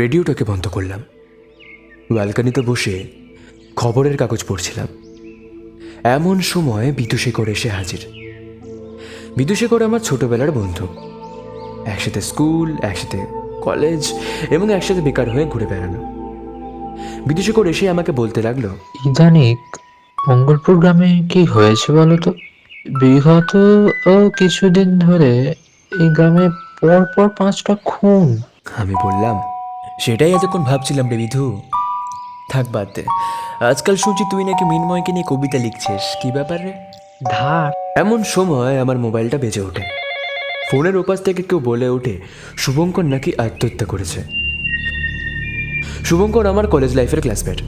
রেডিওটাকে বন্ধ করলাম। ব্যালকনিতে বসে খবরের কাগজ পড়ছিলাম। এমন সময় বিদুশেখর এসে হাজির। বিদুশেখর আমার ছোটবেলার বন্ধু। একসাথে স্কুল, একসাথে কলেজ এবং একসাথে বেকার হয়ে ঘুরে বেড়ানো। বিদুশেখর এসে আমাকে বলতে লাগলো, ইদানিক মঙ্গলপুর গ্রামে কি হয়েছে বলো তো? বিগত কিছুদিন ধরে এই গ্রামে পর পর 5টা খুন। আমি বললাম, সেটাই এতক্ষণ ভাবছিলাম রে বিধু। থাক বাদ দে। আজকাল শুনছি তুই নাকি মিনময়কে নিয়ে কবিতা লিখছিস, কি ব্যাপার রে? ধার। এমন সময় আমার মোবাইলটা বেজে ওঠে। ফোনের ওপাশ থেকে কেউ বলে ওঠে শুভঙ্কর নাকি আত্মহত্যা করেছে। শুভঙ্কর আমার কলেজ লাইফের ক্লাসমেট।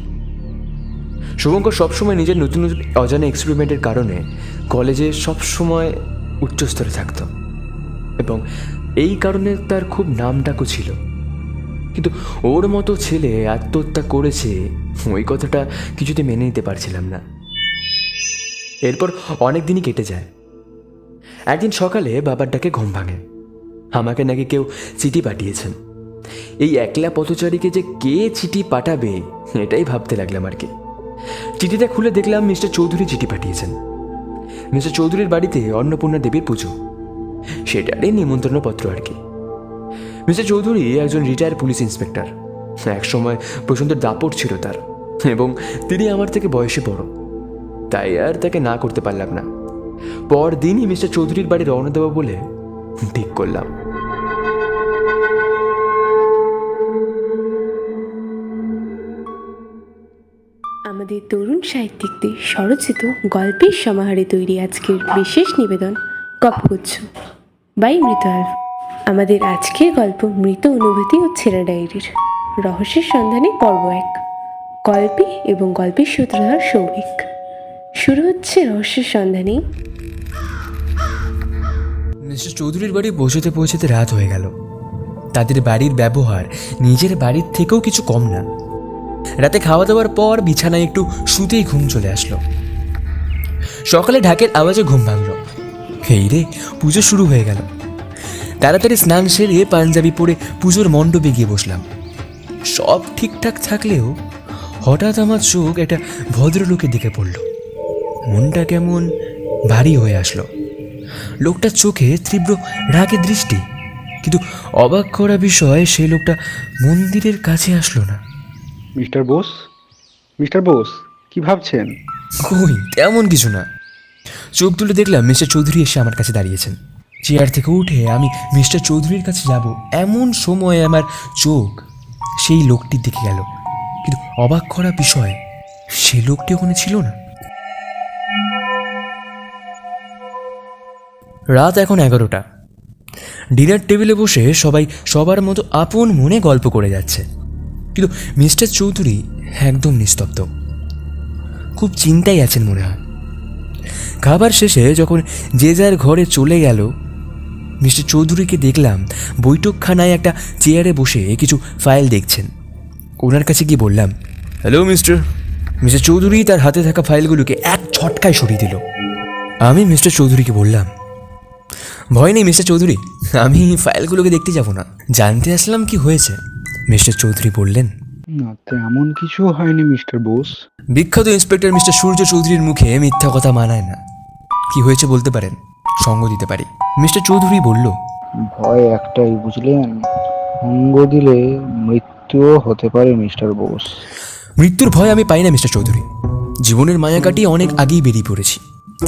শুভঙ্কর সবসময় নিজের নতুন নতুন অজানা এক্সপেরিমেন্টের কারণে কলেজে সবসময় উচ্চস্তরে থাকত এবং এই কারণে তার খুব নামডাকও ছিল। কিন্তু ওর মতো ছেলে আত্মহত্যা করেছে, ওই কথাটা কিছুতে মেনে নিতে পারছিলাম না। এরপর অনেক দিনই কেটে যায়। একদিন সকালে বাবার ডাকে ঘুম ভাঙে। আমাকে নাকি কেউ চিঠি পাঠিয়েছেন। এই একলা পথচারীকে যে কে চিঠি পাঠাবে এটাই ভাবতে লাগলাম আর কি। চিঠিটা খুলে দেখলাম মিস্টার চৌধুরী চিঠি পাঠিয়েছেন। মিস্টার চৌধুরীর বাড়িতে অন্নপূর্ণা দেবীর পুজো, সেটারই নিমন্ত্রণপত্র আর কি। মিস্টার চৌধুরী একজন রিটায়ার্ড পুলিশ ইন্সপেক্টর। একসময় প্রচণ্ড দাপট ছিল তার এবং তিনি আমার থেকে বয়সে বড়, তাই আর তাকে না করতে পারলাম না। পরদিনই মিস্টার চৌধুরীর বাড়ি রওনা দেবো বলে ঠিক করলাম। আমাদের তরুণ সাহিত্যিকদের স্বরচিত গল্পের সমাহারে তৈরি আজকের বিশেষ নিবেদন গল্পগুচ্ছ বাই মৃত আলফা। আমাদের আজকের গল্প মৃত অনুভূতি ও ছেঁড়া ডায়েরির রহস্যের সন্ধানে পর্ব 1, গল্পে এবং গল্পের সূত্রধার সৌভিক। শুরু হচ্ছে রহস্যের সন্ধানে। মিস্টার চৌধুরীর বাড়ি পৌঁছতে পৌঁছতে রাত হয়ে গেল। তাদের বাড়ির ব্যবহার নিজের বাড়ির থেকেও কিছু কম না। রাতে খাওয়া দাওয়ার পর বিছানায় একটু শুতেই ঘুম চলে আসলো। সকালে ঢাকের আওয়াজে ঘুম ভাঙল। এই রে, পুজো শুরু হয়ে গেল। তাড়াতাড়ি স্নান সেরে পাঞ্জাবি পরে পুজোর মণ্ডপে গিয়ে বসলাম। সব ঠিকঠাক থাকলেও হঠাৎ আমার চোখ একটা ভদ্রলোকের দিকে পড়ল। মনটা কেমন ভারী হয়ে আসলো। লোকটার চোখে তীব্র রাগের দৃষ্টি, কিন্তু অবাক করা বিষয় সেই লোকটা মন্দিরের কাছে আসলো না। মিস্টার বোস, কি ভাবছেন? কই, তেমন কিছু না। চোখ তুলে দেখলাম মিস্টার চৌধুরী এসে আমার কাছে দাঁড়িয়েছেন। চেয়ার থেকে উঠে আমি মিস্টার চৌধুরীর কাছে যাব, এমন সময় আমার চোখ সেই লোকটির দিকে গেল। কিন্তু অবাক করা বিষয়, সে লোকটি ওখানে ছিল না। রাত এখন 11টা। ডিনার টেবিলে বসে সবাই সবার মতো আপন মনে গল্প করে যাচ্ছে, কিন্তু মিস্টার চৌধুরী একদম নিস্তব্ধ। খুব চিন্তায় আছেন মনে হয়। খাবার শেষে যখন যে যার ঘরে চলে গেল, মিস্টার চৌধুরীকে দেখলাম বৈঠকখানায় একটা চেয়ারে বসে কিছু ফাইল দেখছেন। ওনার কাছে গিয়ে বললাম, হ্যালো মিস্টার। মিস্টার চৌধুরী তার হাতে থাকা ফাইলগুলোকে এক ঝটকায় সরিয়ে দিল। আমি মিস্টার চৌধুরীকে বললাম, ভয় নেই মিস্টার চৌধুরী, আমি ফাইলগুলোকে দেখতে যাব না, জানতে আসলাম কি হয়েছে। মিস্টার চৌধুরী বললেন, না, তেমন কিছু হয়নি মিস্টার বোস। বিখ্যাত ইন্সপেক্টর মিস্টার সূর্য চৌধুরীর মুখে মিথ্যা কথা মানায় না। কি হয়েছে বলতে পারেন, সঙ্গ দিতে পারি। মিস্টার চৌধুরী বলল, ভয় একটাই, বুঝলেন? সঙ্গ দিলে মৃত্যুও হতে পারে মিস্টার বোস। মৃত্যুর ভয় আমি পাই না মিস্টার চৌধুরী। জীবনের মায়া কাটিয়ে অনেক আগেই বেরিয়ে পড়েছি,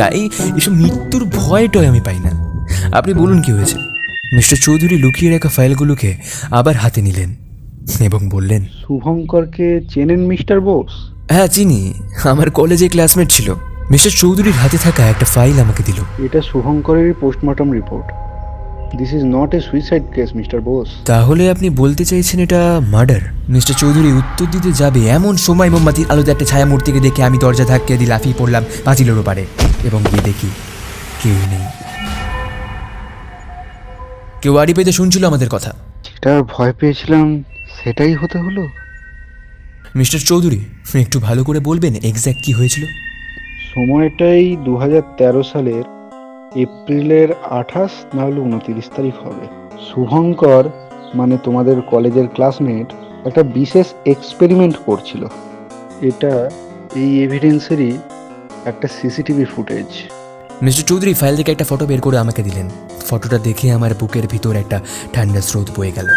তাই এসব মৃত্যুর ভয়টাই আমি পাই না। আপনি বলুন কি হয়েছে। মিস্টার চৌধুরী লুকিয়ে রাখা ফাইলগুলোকে আবার হাতে নিলেন এবং বললেন, শুভঙ্করকে চেনেন মিস্টার বোস? হ্যাঁ চিনি, আমার কলেজে ক্লাসমেট ছিল। মিস্টার চৌধুরীর হাতে থাকা একটা ফাইল আমাকে দিল। এটা শুভঙ্করেরই postmortem report. This is not a suicide case Mister Bose. তাহলে আপনি বলতে চাইছেন এটা মার্ডার? মিস্টার চৌধুরী উত্তর দিতে যাবে এমন সময় মোমবাতির আলোতে একটা ছায়ামূর্তিকে দেখে আমি দরজা ধাক্কিয়ে দিয়ে লাফিয়ে পড়লাম পাঁচিলের ওপারে এবং গিয়ে দেখি কেউ নেই। কেউ আড়ি পেতে শুনছিল আমাদের কথা। যেটার ভয় পেয়েছিলাম সেটাই হতে হলো। মিস্টার চৌধুরী একটু ভালো করে বলবেন এক্স্যাক্ট কি হয়েছিল? সময়টাই 2013 সালের এপ্রিলের 28 না হলে 29 তারিখ হবে। শুভঙ্কর মানে তোমাদের কলেজের ক্লাসমেট একটা বিশেষ এক্সপেরিমেন্ট করছিল। এটা এই এভিডেন্সেরই একটা CCTV footage. Mister Chowdhury file থেকে একটা ফটো বের করে আমাকে দিলেন। ফটোটা দেখে আমার বুকের ভিতর একটা ঠান্ডা স্রোত বয়ে গেল।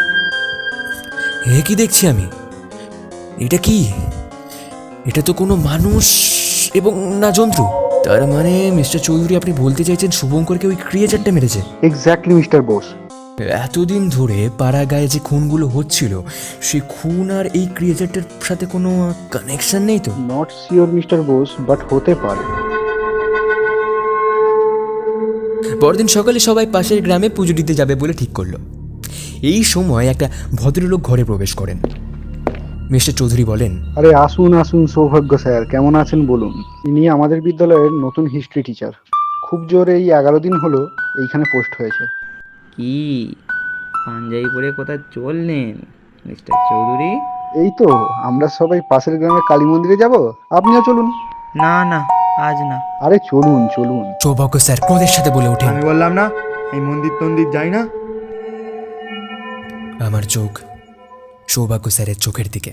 এ কি দেখছি আমি? এটা কি? এটা তো কোনো মানুষ এবং না জন্তু। তার মানে মিস্টার চৌধুরী আপনি বলতে চাইছেন শুভঙ্করকে ওই ক্রিয়েচারটা মেরেছে? Exactly mister Bose. এতদিন ধরে পাড়া গায়ে যে খুনগুলো হচ্ছিল, সেই খুন আর এই ক্রিয়েচারটার সাথে কোনো কানেকশন নেই তো? Not sure mister Bose, but হতে পারে। পরদিন সকালে সবাই পাশের গ্রামে পুজো দিতে যাবে বলে ঠিক করলো। এই সময় একটা ভদ্রলোক ঘরে প্রবেশ করেন। মিস্টার চৌধুরী বলেন, আরে আসুন আসুন সৌভাগ্য স্যার, কেমন আছেন বলুন। ইনি আমাদের বিদ্যালয়ের নতুন হিস্ট্রি টিচার। খুব জোর এই 11 দিন হলো এইখানে পোস্ট হয়েছে। কি পাঞ্জাবি পরে কোথায় চললেন মিস্টার চৌধুরী? এই তো আমরা সবাই পাশের গ্রামের কালী মন্দিরে যাব, আপনিও চলুন। না না, আজ না। আরে চলুন চলুন। সৌভাগ্য স্যার ক্রোধের সাথে বলে ওঠেন, আমি বললাম না এই মন্দির তন্দির যাই না। আমার চোখ সৌভাগ্য স্যারের চোখের দিকে।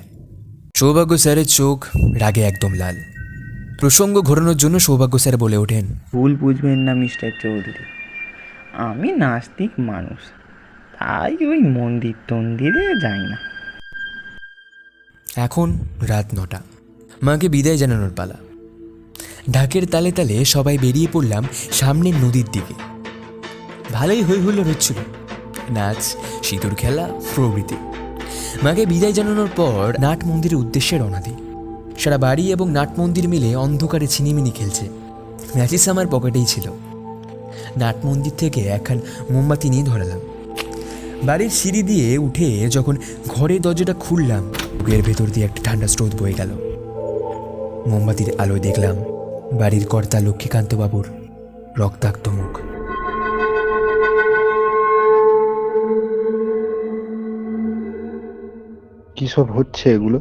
সৌভাগ্য স্যারের চোখ রাগে একদম লাল। প্রসঙ্গ ঘোরানোর জন্য সৌভাগ্য স্যার বলে ওঠেন, ভুল বুঝবেন না মিস্টার চৌধুরী, আমি নাস্তিক মানুষ, তাই ওই মন্দির তন্দিরে যাই না। এখন রাত 9টা। মাকে বিদায় জানানোর পালা। ঢাকের তালে তালে সবাই বেরিয়ে পড়লাম সামনের নদীর দিকে। ভালোই হই হুল্লোড় হচ্ছিল, নাচ, সিঁদুর খেলা প্রভৃতি। মাকে বিদায় জানানোর পর নাট মন্দিরের উদ্দেশ্যে রওনা দিই। সারা বাড়ি এবং নাট মন্দির মিলে অন্ধকারে ছিনিমিনি খেলছে। ম্যাচিস আমার পকেটেই ছিল। নাট মন্দির থেকে একখান মোমবাতি নিয়ে ধরালাম। বাড়ির সিঁড়ি দিয়ে উঠে যখন ঘরের দরজাটা খুললাম, বুকের ভেতর দিয়ে একটা ঠান্ডা স্রোত বয়ে গেল। মোমবাতির আলোয় দেখলাম বাড়ির কর্তা লক্ষ্মীকান্তবাবুর রক্তাক্ত মুখ। কি সব হচ্ছে এগুলো?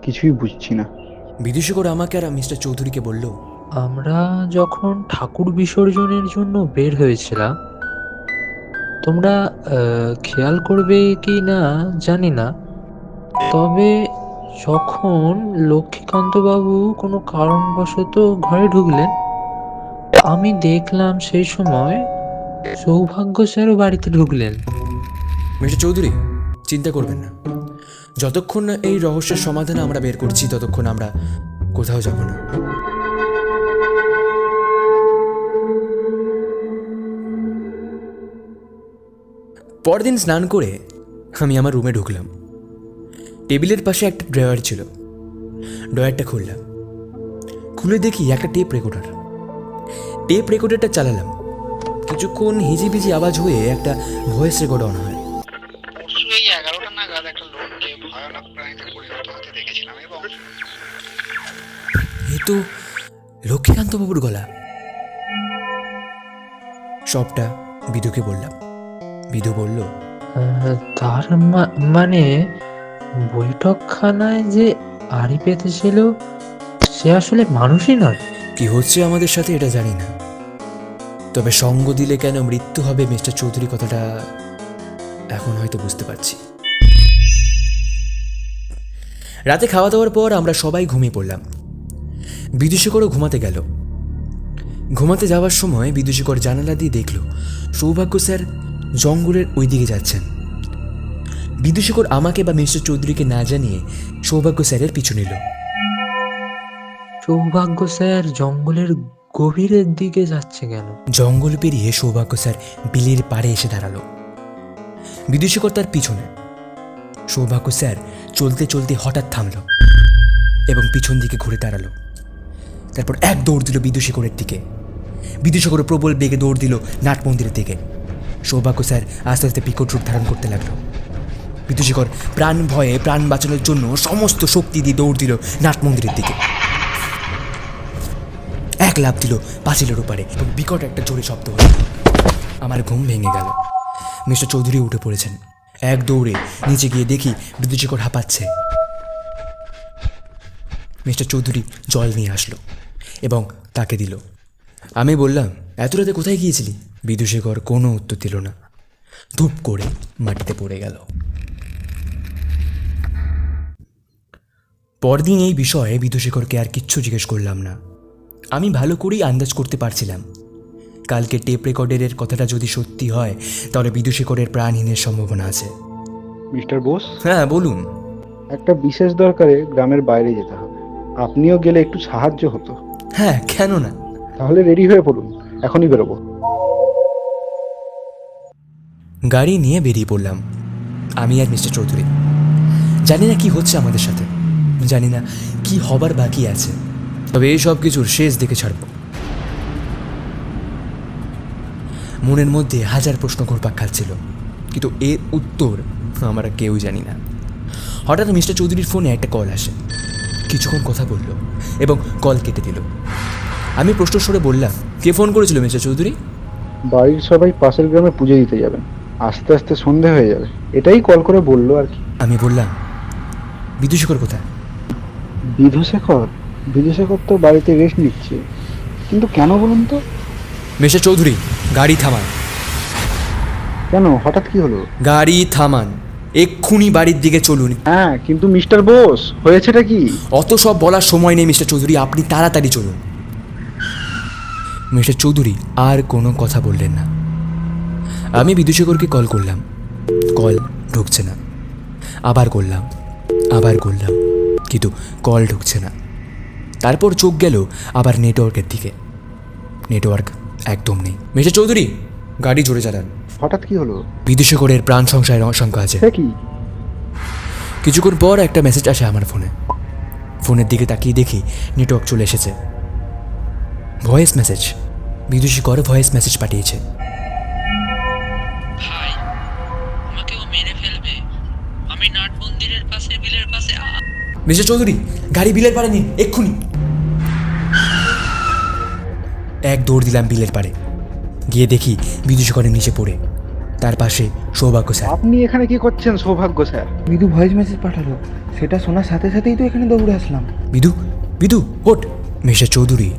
কিছুই বুঝছি না। বিদুষকর আমাকে আর মিস্টার চৌধুরীকে বলল, আমরা যখন ঠাকুর বিসর্জনের জন্য বের হয়েছিলাম, তোমরা খেয়াল করবে কি না জানি না, তবে যখন লক্ষ্মীকান্তবাবু কোনো কারণবশত ঘরে ঢুকলেন, আমি দেখলাম সেই সময় সৌভাগ্য স্যারও বাড়িতে ঢুকলেন। মিস্টার চৌধুরী চিন্তা করবেন না, যতক্ষণ না এই রহস্যের সমাধান আমরা বের করছি ততক্ষণ আমরা কোথাও যাব না। পরদিন স্নান করে আমি আমার রুমে ঢুকলাম। টেবিলের পাশে একটা ড্রয়ার ছিল। ড্রয়ারটা খুললাম, খুলে দেখি একটা টেপ রেকর্ডার। টেপ রেকর্ডারটা চালালাম। কিছুক্ষণ হিজিবিজি আওয়াজ হয়ে একটা ভয়েস রেকর্ড অন হয়। অবশ্যই 11টা নাগাদ একটা লোককে ভয়ানক প্রাণীতে পরিণত হতে দেখেছিলাম এবং এ তো লক্ষ্মীকান্তবাবুর গলা। সবটা বিধুকে বললাম। বিধু বলল, তার মানে বৈঠকখানায় যে আড়ি পেতেছিল সে আসলে মানুষই নয়। কি হচ্ছে আমাদের সাথে এটা জানি না, তবে সঙ্গ দিলে কেন মৃত্যু হবে মিস্টার চৌধুরী কথাটা এখন হয়তো বুঝতে পারছি। রাতে খাওয়া দাওয়ার পর আমরা সবাই ঘুমিয়ে পড়লাম। বিদুষকরও ঘুমাতে গেল। ঘুমাতে যাওয়ার সময় বিদুষকর জানালা দিয়ে দেখল সৌভাগ্য স্যার জঙ্গলের ওই দিকে যাচ্ছেন। বিদুষকর আমাকে বা মিস্টার চৌধুরীকে না জানিয়ে সৌভাগ্য স্যারের পিছু নিল। সৌভাগ্য স্যার জঙ্গলের গভীরের দিকে যাচ্ছে কেন? জঙ্গল পেরিয়ে সৌভাগ্য স্যার বিলের পাড়ে এসে দাঁড়ালো। বিদুষকর তার পিছনে। সৌভাগ্য স্যার চলতে চলতে হঠাৎ থামল এবং পিছন দিকে ঘুরে দাঁড়ালো। তারপর এক দৌড় দিল বিদুষকরের দিকে। বিদুষকর প্রবল বেগে দৌড় দিল নাট মন্দিরের দিকে। সৌভাগ্য স্যার আস্তে আস্তে বিকট রূপ ধারণ করতে লাগলো। বিদুষকর প্রাণ ভয়ে প্রাণ বাঁচানোর জন্য সমস্ত শক্তি দিয়ে দৌড় দিল নাট মন্দিরের দিকে। এক লাফ দিল পাঁচিলের ওপারে এবং বিকট একটা জোরে শব্দ হলো। আমার ঘুম ভেঙে গেল। মিস্টার চৌধুরী উঠে পড়েছেন। এক দৌড়ে নিচে গিয়ে দেখি বিদ্যুৎশিখর হাঁপাচ্ছে। মিস্টার চৌধুরী জল নিয়ে আসলো এবং তাকে দিল। আমি বললাম, এত রাতে কোথায় গিয়েছিলি? বিদুশেখর কোনো উত্তর দিল না, ধূপ করে মাটিতে পড়ে গেল। পরদিন এই বিষয়ে বিদুশেখরকে আর কিচ্ছু জিজ্ঞেস করলাম না। আমি ভালো করেই আন্দাজ করতে পারছিলাম কালকে টেপ রেকর্ডের কথাটা যদি সত্যি হয় তাহলে বিদুশেখরের প্রাণহীনের সম্ভাবনা আছে। মিস্টার বোস, হ্যাঁ বলুন। একটা বিশেষ দরকারে গ্রামের বাইরে যেতে হবে, আপনিও গেলে একটু সাহায্য হতো। হ্যাঁ, কেন না। তাহলে রেডি হয়ে পড়ুন, এখনই বেরোবো। গাড়ি নিয়ে বেরিয়ে পড়লাম আমি আর মিস্টার চৌধুরী। জানি না কি হচ্ছে আমাদের সাথে, জানি না কি হবার বাকি আছে, তবে এই সব কিছুর শেষ দেখে ছাড়ব। মনের মধ্যে হাজার প্রশ্ন ঘুরপাক খাচ্ছিল, কিন্তু এর উত্তর আমরা কেউ জানি না। হঠাৎ মিস্টার চৌধুরীর ফোনে একটা কল আসে। কিছুক্ষণ কথা বলল এবং কল কেটে দিল। আমি প্রশ্ন স্বরে বললাম, কে ফোন করেছিল মিস্টার চৌধুরী? বাড়ির সবাই পাশের গ্রামে পুজো দিতে যাবেন, আস্তে আস্তে সন্ধে হয়ে যাবে, এটাই কল করে বললো আর কি। আমি বললাম, বিদুশেখর কোথায়? বিধুশেখর? বিধুশেখর তো বাড়িতে রেস্ট নিচ্ছে, কিন্তু কেন বলুন তো? মিস্টার চৌধুরী, গাড়ি থামান। কেন, হঠাৎ কি হলো? গাড়ি থামান, এক্ষুনি বাড়ির দিকে চলুন। হ্যাঁ, কিন্তু মিস্টার বোস, হয়েছেটা কি? অত সব বলার সময় নেই মিস্টার চৌধুরী, আপনি তাড়াতাড়ি চলুন। মিস্টার চৌধুরী আর কোনো কথা বললেন না। আমি বিদুশেখরকে কল করলাম, কল ঢুকছে না। আবার করলাম, কিন্তু কল ঢুকছে না। তারপর চোখ গেল আবার নেটওয়ার্কের দিকে, নেটওয়ার্ক একদম নেই। মিস্টার চৌধুরী, গাড়ি জোরে চালান। হঠাৎ কি হলো? বিদুশেখরের প্রাণ সংশয়ের আশঙ্কা আছে। সে কি? কিছুক্ষণ পর একটা মেসেজ আসে আমার ফোনে। ফোনের দিকে তাকিয়ে দেখি নেটওয়ার্ক চলে এসেছে। Voice message, Bidhushekhar voice message পাঠিয়েছে। ভাই, আমাকে ও মেরে ফেলবে। আমি নাট মন্দিরের পাশে বিলের পাশে মিস্টার চৌধুরী, গাড়ি বিলের পাড়ে নিন এক্ষুনি। এক দৌড় দিলাম বিলের পাড়ে, গিয়ে দেখি বিদুশেখরের নিচে পড়ে, তার পাশে সৌভাগ্য স্যার। আপনি এখানে কি করছেন সৌভাগ্য স্যার? বিদু ভয়েস মেসেজ পাঠালো, সেটা শোনার সাথে সাথেই তো এখানে দৌড়ে আসলাম। বিদু ওঠ। মিস্টার চৌধুরী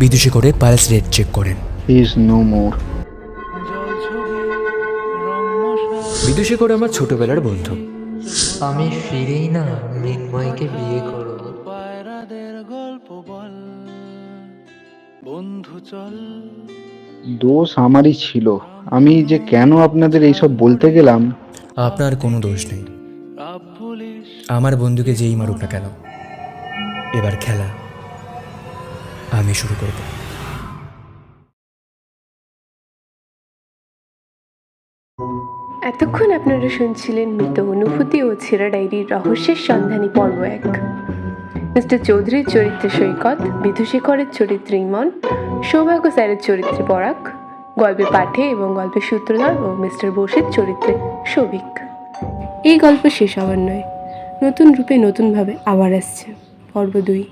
বিদুশেখরের পালস রেট চেক করেন। He is no more. বিদুশেখর আমার ছোটবেলার বন্ধু। আমি ফিরেই না মৃন্ময়কে বিয়ে করব। দোষ আমারই ছিল, আমি যে কেন আপনাদের এইসব বলতে গেলাম। আপনার কোনো দোষ নেই। আমার বন্ধুকে যেই মারুক না কেন, এবার খেলা আমি শুরু করব। এতক্ষণ আপনারা শুনছিলেন মৃত অনুভূতি ও ছেঁড়া ডায়েরির রহস্যের সন্ধানী পর্ব 1। মিস্টার চৌধুরীর চরিত্রে সৈকত, বিধুশেখরের চরিত্রে ইমন, সৌভাগ্য স্যারের চরিত্রে পরাগ, গল্পে পাঠে এবং গল্পের সূত্রধর ও মিস্টার বোসের চরিত্রে সৌভিক। এই গল্প শেষ হওয়ার নয়, নতুন রূপে নতুনভাবে আবার আসছে পর্ব 2।